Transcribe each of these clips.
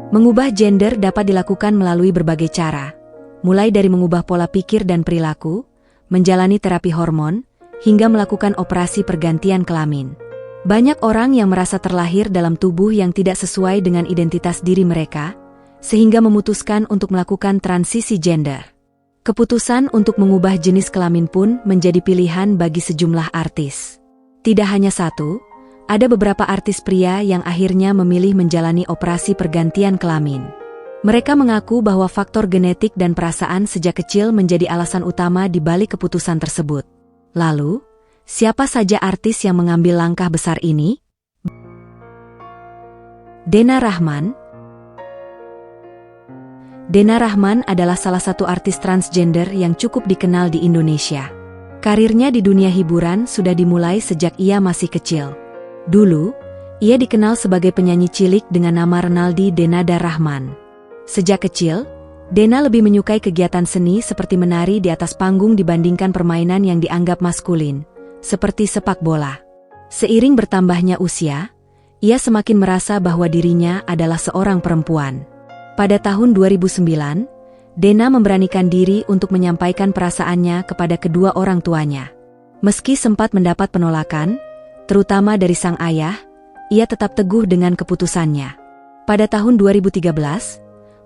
Mengubah gender dapat dilakukan melalui berbagai cara, mulai dari mengubah pola pikir dan perilaku, menjalani terapi hormon, hingga melakukan operasi pergantian kelamin. Banyak orang yang merasa terlahir dalam tubuh yang tidak sesuai dengan identitas diri mereka, sehingga memutuskan untuk melakukan transisi gender. Keputusan untuk mengubah jenis kelamin pun menjadi pilihan bagi sejumlah artis. Tidak hanya satu, ada beberapa artis pria yang akhirnya memilih menjalani operasi pergantian kelamin. Mereka mengaku bahwa faktor genetik dan perasaan sejak kecil menjadi alasan utama di balik keputusan tersebut. Lalu, siapa saja artis yang mengambil langkah besar ini? Dena Rahman. Dena Rahman adalah salah satu artis transgender yang cukup dikenal di Indonesia. Karirnya di dunia hiburan sudah dimulai sejak ia masih kecil. Dulu, ia dikenal sebagai penyanyi cilik dengan nama Renaldi Denada Rahman. Sejak kecil, Dena lebih menyukai kegiatan seni seperti menari di atas panggung dibandingkan permainan yang dianggap maskulin, seperti sepak bola. Seiring bertambahnya usia, ia semakin merasa bahwa dirinya adalah seorang perempuan. Pada tahun 2009, Dena memberanikan diri untuk menyampaikan perasaannya kepada kedua orang tuanya. Meski sempat mendapat penolakan, terutama dari sang ayah, ia tetap teguh dengan keputusannya. Pada tahun 2013,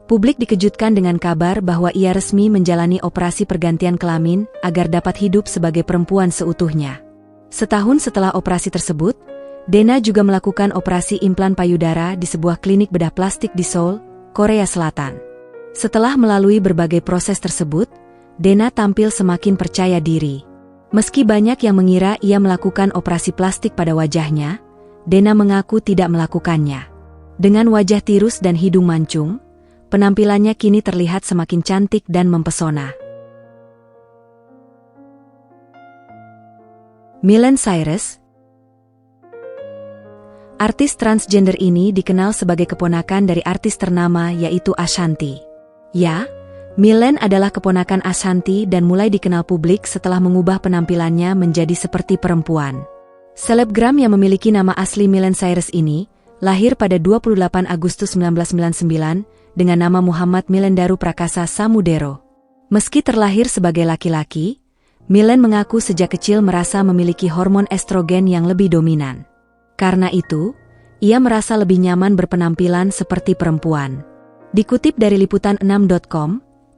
publik dikejutkan dengan kabar bahwa ia resmi menjalani operasi pergantian kelamin agar dapat hidup sebagai perempuan seutuhnya. Setahun setelah operasi tersebut, Dena juga melakukan operasi implan payudara di sebuah klinik bedah plastik di Seoul, Korea Selatan. Setelah melalui berbagai proses tersebut, Dena tampil semakin percaya diri. Meski banyak yang mengira ia melakukan operasi plastik pada wajahnya, Dena mengaku tidak melakukannya. Dengan wajah tirus dan hidung mancung, penampilannya kini terlihat semakin cantik dan mempesona. Miley Cyrus. Artis transgender ini dikenal sebagai keponakan dari artis ternama yaitu Ashanti. Ya, Miley adalah keponakan Ashanti dan mulai dikenal publik setelah mengubah penampilannya menjadi seperti perempuan. Selebgram yang memiliki nama asli Miley Cyrus ini lahir pada 28 Agustus 1999 dengan nama Muhammad Milendaru Prakasa Samudero. Meski terlahir sebagai laki-laki, Miley mengaku sejak kecil merasa memiliki hormon estrogen yang lebih dominan. Karena itu, ia merasa lebih nyaman berpenampilan seperti perempuan. Dikutip dari liputan6.com,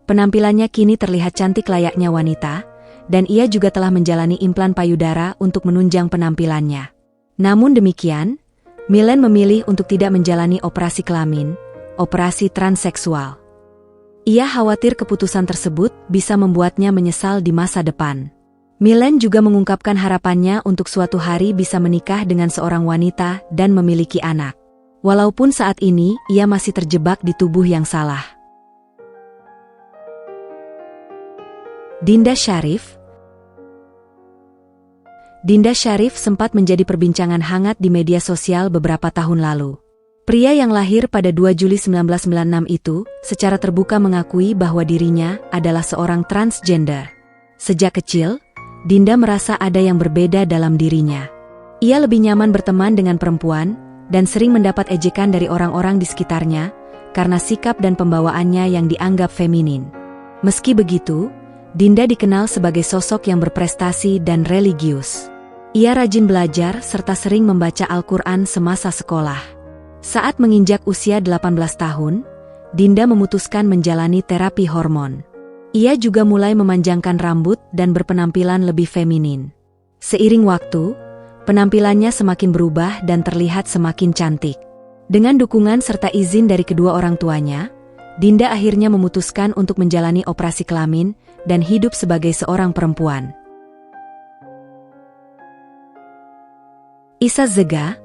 penampilannya kini terlihat cantik layaknya wanita, dan ia juga telah menjalani implan payudara untuk menunjang penampilannya. Namun demikian, Miley memilih untuk tidak menjalani operasi kelamin, operasi transseksual. Ia khawatir keputusan tersebut bisa membuatnya menyesal di masa depan. Miley juga mengungkapkan harapannya untuk suatu hari bisa menikah dengan seorang wanita dan memiliki anak. Walaupun saat ini ia masih terjebak di tubuh yang salah. Dinda Syarif. Dinda Syarif sempat menjadi perbincangan hangat di media sosial beberapa tahun lalu. Pria yang lahir pada 2 Juli 1996 itu secara terbuka mengakui bahwa dirinya adalah seorang transgender. Sejak kecil, Dinda merasa ada yang berbeda dalam dirinya. Ia lebih nyaman berteman dengan perempuan dan sering mendapat ejekan dari orang-orang di sekitarnya karena sikap dan pembawaannya yang dianggap feminin. Meski begitu, Dinda dikenal sebagai sosok yang berprestasi dan religius. Ia rajin belajar serta sering membaca Al-Quran semasa sekolah. Saat menginjak usia 18 tahun, Dinda memutuskan menjalani terapi hormon. Ia juga mulai memanjangkan rambut dan berpenampilan lebih feminin. Seiring waktu, penampilannya semakin berubah dan terlihat semakin cantik. Dengan dukungan serta izin dari kedua orang tuanya, Dinda akhirnya memutuskan untuk menjalani operasi kelamin dan hidup sebagai seorang perempuan. Issa Zega.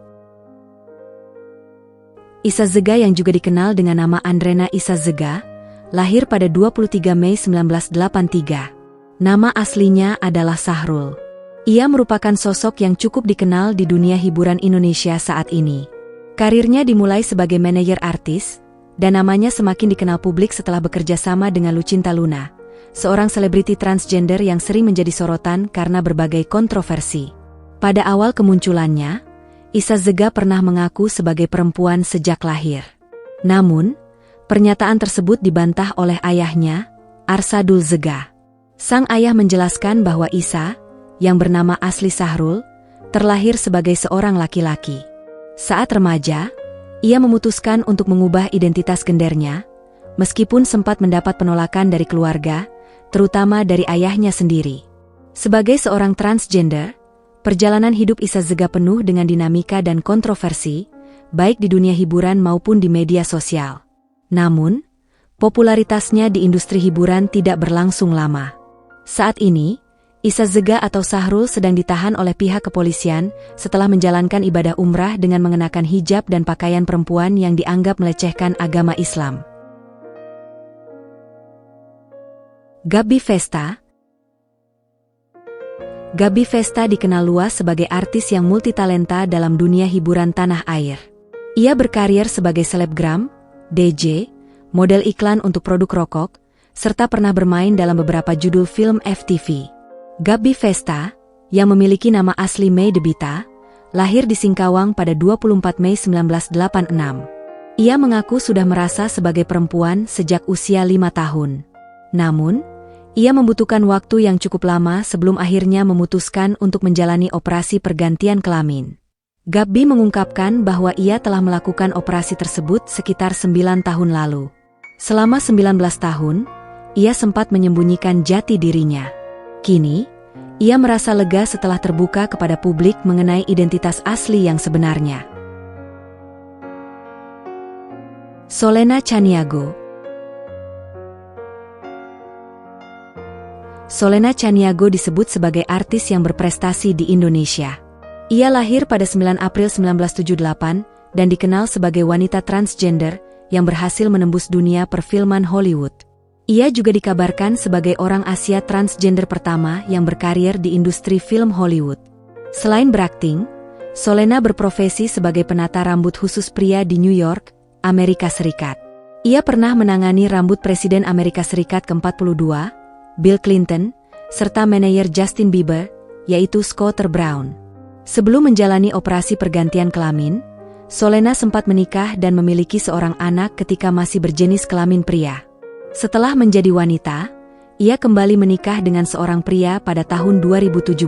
Issa Zega yang juga dikenal dengan nama Andrena Issa Zega, lahir pada 23 Mei 1983. Nama aslinya adalah Sahrul. Ia merupakan sosok yang cukup dikenal di dunia hiburan Indonesia saat ini. Karirnya dimulai sebagai manajer artis, dan namanya semakin dikenal publik setelah bekerja sama dengan Lucinta Luna, seorang selebriti transgender yang sering menjadi sorotan karena berbagai kontroversi. Pada awal kemunculannya, Issa Zega pernah mengaku sebagai perempuan sejak lahir. Namun, Pernyataan tersebut dibantah oleh ayahnya, Arsadul Zega. Sang ayah menjelaskan bahwa Isa, yang bernama asli Sahrul, terlahir sebagai seorang laki-laki. Saat remaja, ia memutuskan untuk mengubah identitas gendernya, meskipun sempat mendapat penolakan dari keluarga, terutama dari ayahnya sendiri. Sebagai seorang transgender, perjalanan hidup Isa Zega penuh dengan dinamika dan kontroversi, baik di dunia hiburan maupun di media sosial. Namun, popularitasnya di industri hiburan tidak berlangsung lama. Saat ini, Isa Zega atau Sahrul sedang ditahan oleh pihak kepolisian setelah menjalankan ibadah umrah dengan mengenakan hijab dan pakaian perempuan yang dianggap melecehkan agama Islam. Gaby Vesta. Gaby Vesta dikenal luas sebagai artis yang multitalenta dalam dunia hiburan tanah air. Ia berkarir sebagai selebgram, DJ, model iklan untuk produk rokok, serta pernah bermain dalam beberapa judul film FTV. Gaby Vesta, yang memiliki nama asli May Debita, lahir di Singkawang pada 24 Mei 1986. Ia mengaku sudah merasa sebagai perempuan sejak usia 5 tahun. Namun, ia membutuhkan waktu yang cukup lama sebelum akhirnya memutuskan untuk menjalani operasi pergantian kelamin. Gaby mengungkapkan bahwa ia telah melakukan operasi tersebut sekitar 9 tahun lalu. Selama 19 tahun, ia sempat menyembunyikan jati dirinya. Kini, ia merasa lega setelah terbuka kepada publik mengenai identitas asli yang sebenarnya. Solena Chaniago. Solena Chaniago disebut sebagai artis yang berprestasi di Indonesia. Ia lahir pada 9 April 1978 dan dikenal sebagai wanita transgender yang berhasil menembus dunia perfilman Hollywood. Ia juga dikabarkan sebagai orang Asia transgender pertama yang berkarir di industri film Hollywood. Selain berakting, Solena berprofesi sebagai penata rambut khusus pria di New York, Amerika Serikat. Ia pernah menangani rambut Presiden Amerika Serikat ke-42, Bill Clinton, serta manajer Justin Bieber, yaitu Scooter Braun. Sebelum menjalani operasi pergantian kelamin, Solena sempat menikah dan memiliki seorang anak ketika masih berjenis kelamin pria. Setelah menjadi wanita, ia kembali menikah dengan seorang pria pada tahun 2017.